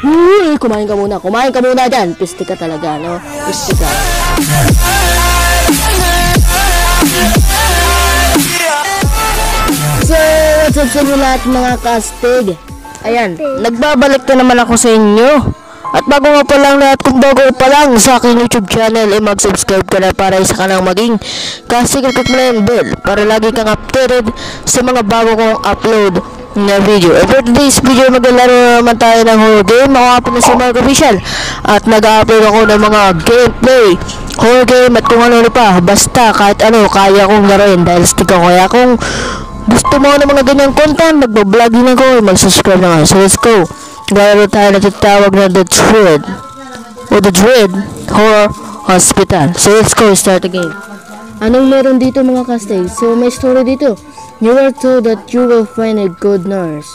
Uy, kumain ka muna. Kumain ka muna dyan. Piste ka talaga, no? Piste ka. So, what's up sa inyo lahat mga kastig? Ayan, nagbabalik na naman ako sa inyo. At bago nga pa lang lahat, kung bago pa lang sa aking YouTube channel, mag-subscribe ka na para isa ka nang maging kastig at click mo na yung bell para lagi kang updated sa mga bago kong upload na video. And for today's video, maglalaro naman tayo ng horror game. Ako nga po na si Mark Official at nag-upload ako ng mga gameplay, horror game at kung ano pa. Basta kahit ano, kaya kong laruin dahil stick ako. Kaya kung gusto mo ng mga ganyang content, mag-vlog din ako, mag-subscribe na nga. So let's go. Galaro tayo na tatawag na The Dread Horror Hospital. So let's go, start the game. Anong meron dito mga kastig? So may story dito. You were told that you will find a good nurse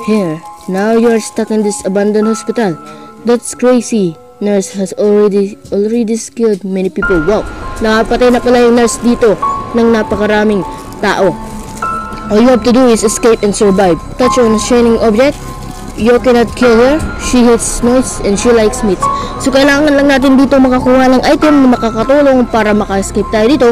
here. Now you are stuck in this abandoned hospital. That's crazy. Nurse has already killed many people. Wow, nakapatay na pala yung nurse dito ng napakaraming tao. All you have to do is escape and survive. Touch on a shining object. You cannot kill her. She hates noise and she likes meat. So kailangan lang natin dito makakuha ng item na makakatulong para maka-escape tayo dito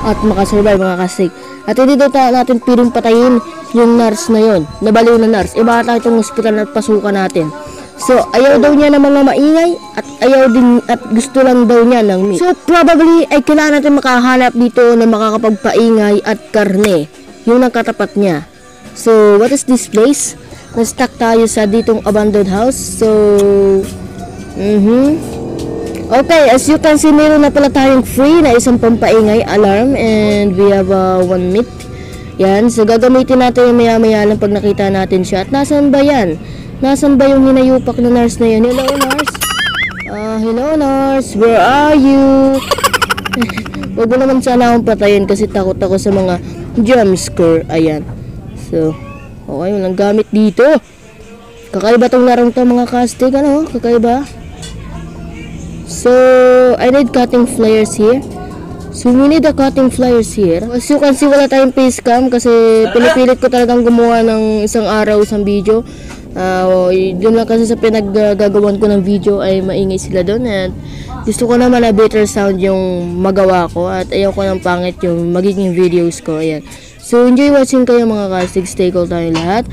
at makasurvive mga kastig. At hindi dito natin piling patayin yung nurse na yon, nabaliw na nurse. Iba tayo itong hospital at pasukan natin. So ayaw daw niya ng mga maingay at ayaw din at gusto lang daw niya ng meat. So probably ay kailangan natin makahanap dito na makakapagpaingay at karne, yung nakatapat niya. So what is this place? Na-stuck tayo sa ditong abandoned house. So okay, as you can see, meron na pala tayong free na isang pampaingay alarm and we have one meat. Yan, so gagamitin natin yung maya-maya lang pag nakita natin siya. At nasan ba yan? Nasan ba yung hinayupak na nurse na yun? Hello nurse? Hello nurse, where are you? Huwag mo naman sana akong patayin kasi takot ako sa mga jumpscare. Ayan. So okay, walang gamit dito. Kakaiba tong larong to mga kastig. Ano? Kakaiba. So, I need cutting flyers here. So, we need the cutting flyers here. As you can see, wala tayong face cam kasi pinipilit ko talagang gumawa ng isang araw, isang video. Doon lang kasi sa pinaggagawan ko ng video ay maingay sila doon. At gusto ko naman na better sound yung magawa ko. At ayaw ko ng pangit yung magiging videos ko. Ayan. So, enjoy watching kayo mga kastig. Stay cool tayo lahat.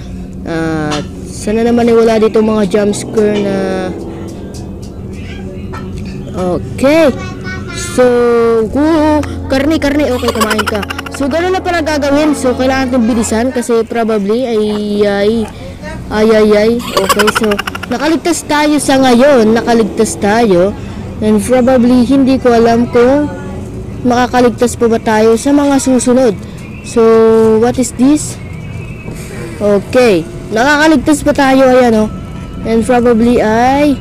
Sana naman ay wala dito mga jumpscare na... Okay. So, karne. Okay, kumain ka. So, gano'n na pala gagawin. So, kailangan natin bilisan kasi probably ay. Okay, so, nakaligtas tayo sa ngayon. Nakaligtas tayo. And probably, hindi ko alam kung makakaligtas pa ba tayo sa mga susunod. So, what is this? Okay. Nakakaligtas pa tayo, ayan, oh. And probably ay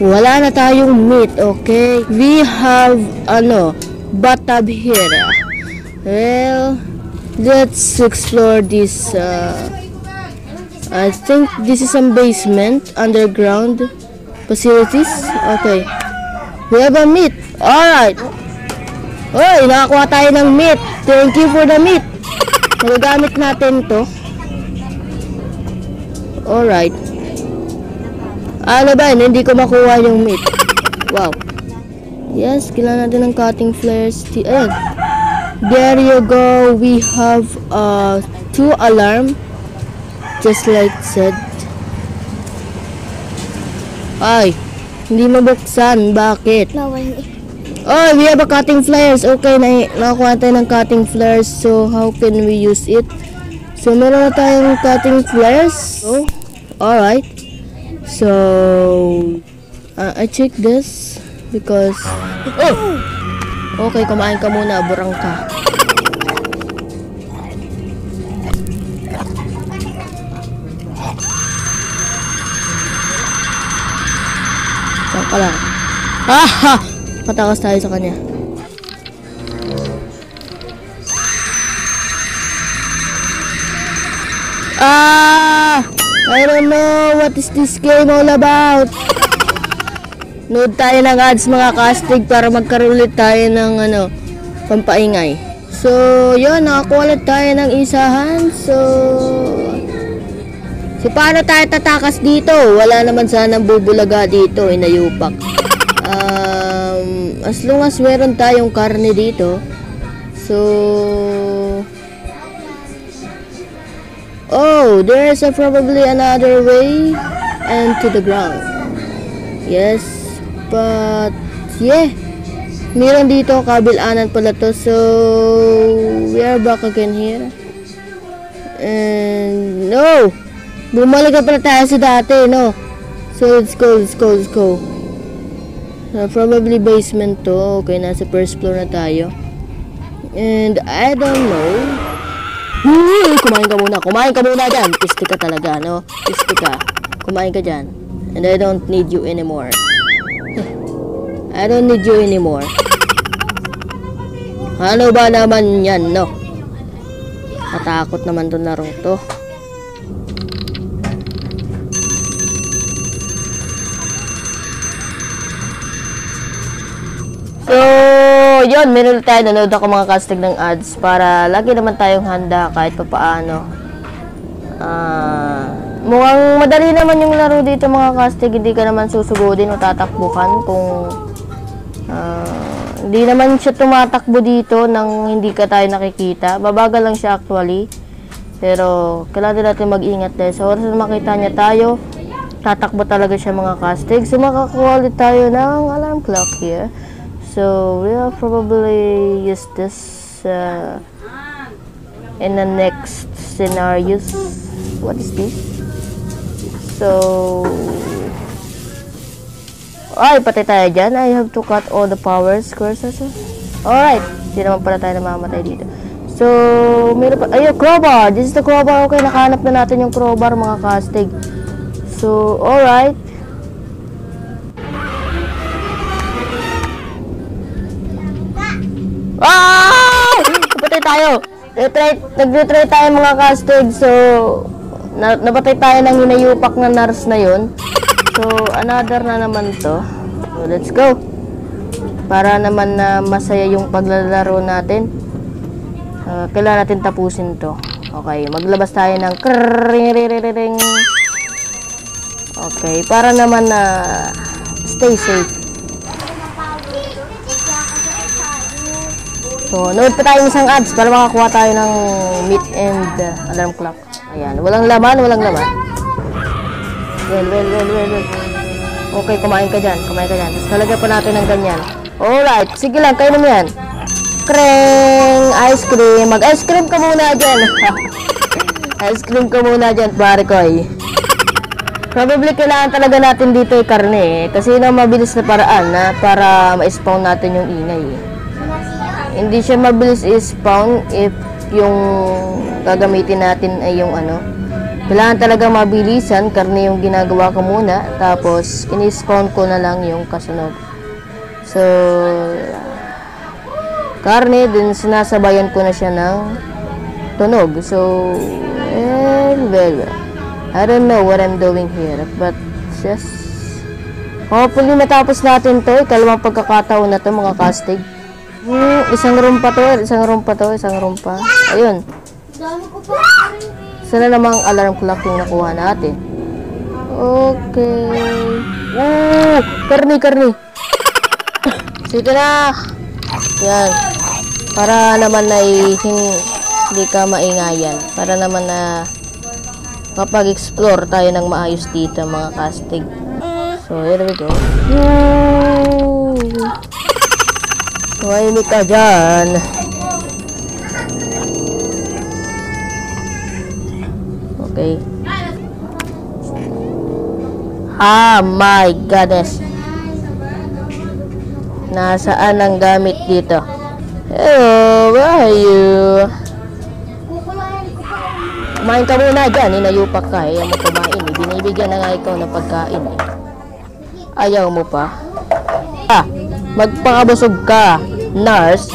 wala na tayong meat, okay? We have, bathtub here. Well, let's explore this, I think this is some basement, underground facilities. Okay. We have a meat. Alright. Oy, nakakuha tayo ng meat. Thank you for the meat. Magagamit natin to. Alright. Ano ba? Hindi ko makuha yung meat. Wow. Yes, kailangan natin ng cutting flares. Ayan. There you go. We have 2 alarm. Just like said. Ay. Hindi mabuksan. Bakit? Oh, we have a cutting flares. Okay, nakakuha tayo ng cutting flares. So, how can we use it? So, meron na tayong cutting flares. Oh, alright. So, I check this because... Oh! Okay, kumain ka muna. Burang ka. Saan ka lang? Aha! Patakas tayo sa kanya. I don't know what is this game all about. Nood tayo ng ads mga kastig para magkaroon ulit tayo ng pampaingay. So, yun, nakakuha ulit tayo ng isahan. So, So, paano tayo tatakas dito? Wala naman sanang bubulaga dito, inayupak. As long as meron tayong karne dito. So... Oh, there's probably another way and to the ground. Yes, but... Yeah. Meron dito, kabilanan pala to. So, we are back again here. And... No! Bumalik pala tayo sa dati, no? So, let's go. Probably basement to. Okay, nasa first floor na tayo. And, I don't know. Kumain ka muna dyan. Pisti ka talaga, no? Pisti ka. Kumain ka dyan. And I don't need you anymore. I don't need you anymore. Ano ba naman yan, no? Matakot naman itong larong to. So, yun, meron tayo, nanood ako mga castig ng ads para lagi naman tayong handa kahit pa paano. Mukhang madali naman yung laro dito mga castig, hindi ka naman susugodin o tatakbukan kung hindi naman siya tumatakbo dito nang hindi ka tayo nakikita. Babagal lang siya actually. Pero, kailangan natin mag-ingat dahil sa oras na makita niya tayo, tatakbo talaga siya mga castig. So, makakuha ulit tayo ng alarm clock here. So, we'll probably use this in the next scenarios. What is this? So, ay, patay tayo dyan. I have to cut all the powers courses. Alright, hindi naman pala tayo namamatay dito. So, meron pa, ayun, crowbar. This is the crowbar. Okay, nakahanap na natin yung crowbar mga castig. So, alright. Napatay tayo. Nag-retry tayo mga castig. So, napatay tayo ng hinayupak na nurse na yun. So, another na naman to. So, let's go. Para naman na masaya yung paglalaro natin. Kailangan natin tapusin to. Okay, maglabas tayo ng krrrring. Okay, para naman na stay safe. So, nood pa tayo isang ads para makakuha tayo ng meat and alarm clock. Ayan, walang laman. Well. Okay, kumain ka dyan. Tapos talagyan pa natin ng ganyan. Alright, sige lang, kayo naman yan. Kreng! Ice cream. Mag-ice cream ka muna dyan. Ice cream ka muna dyan, pare ko eh. Probably kailangan talaga natin dito yung karne eh. Kasi yun ang mabilis na paraan na para ma-spawn natin yung ingay eh. Hindi siya mabilis i-spawn if yung gagamitin natin ay yung ano. Kailangan talaga mabilisan, karne yung ginagawa ko muna. Tapos, in-spawn ko na lang yung kasunod. So, karne, din sinasabayan ko na siya ng tunog. So, well, I don't know what I'm doing here. But, just, hopefully matapos natin to. Ikalawang pagkakataon na to mga castig. Isang room pa. Ayun. Sana namang alarm clock yung nakuha natin. Okay. Karni. Sige na. Yan. Para naman na hindi ka maingayan. Para naman na kapag-explore tayo ng maayos dito mga castig. So, here we go. Tumahimik ka dyan. Okay. My goodness. Nasaan ang gamit dito? Hello, where are you? Kumain ka muna dyan. Inayupak ka. Ayaw mo kumain. Binibigyan na nga ikaw ng pagkain. Ayaw mo pa. Magpakabusog ka. Nurse,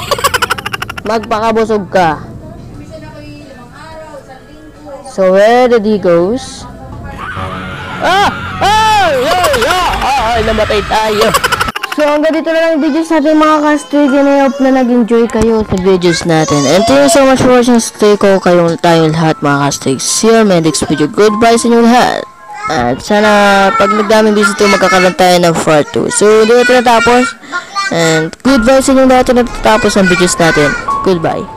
magpakabusog ka. So where did he goes? Namatay tayo. So hanggang dito na lang yung videos natin mga kastig. And I hope na nag-enjoy kayo sa videos natin. And thank you so much for watching. Stay ko tayong lahat mga kastig. See you on my next video. Goodbye sa inyo lahat. At sana pag nagdaming visit ito magkakaroon tayo ng part 2. So dito natapos. And goodbye sa inyo lahat na natatapos ang videos natin. Goodbye.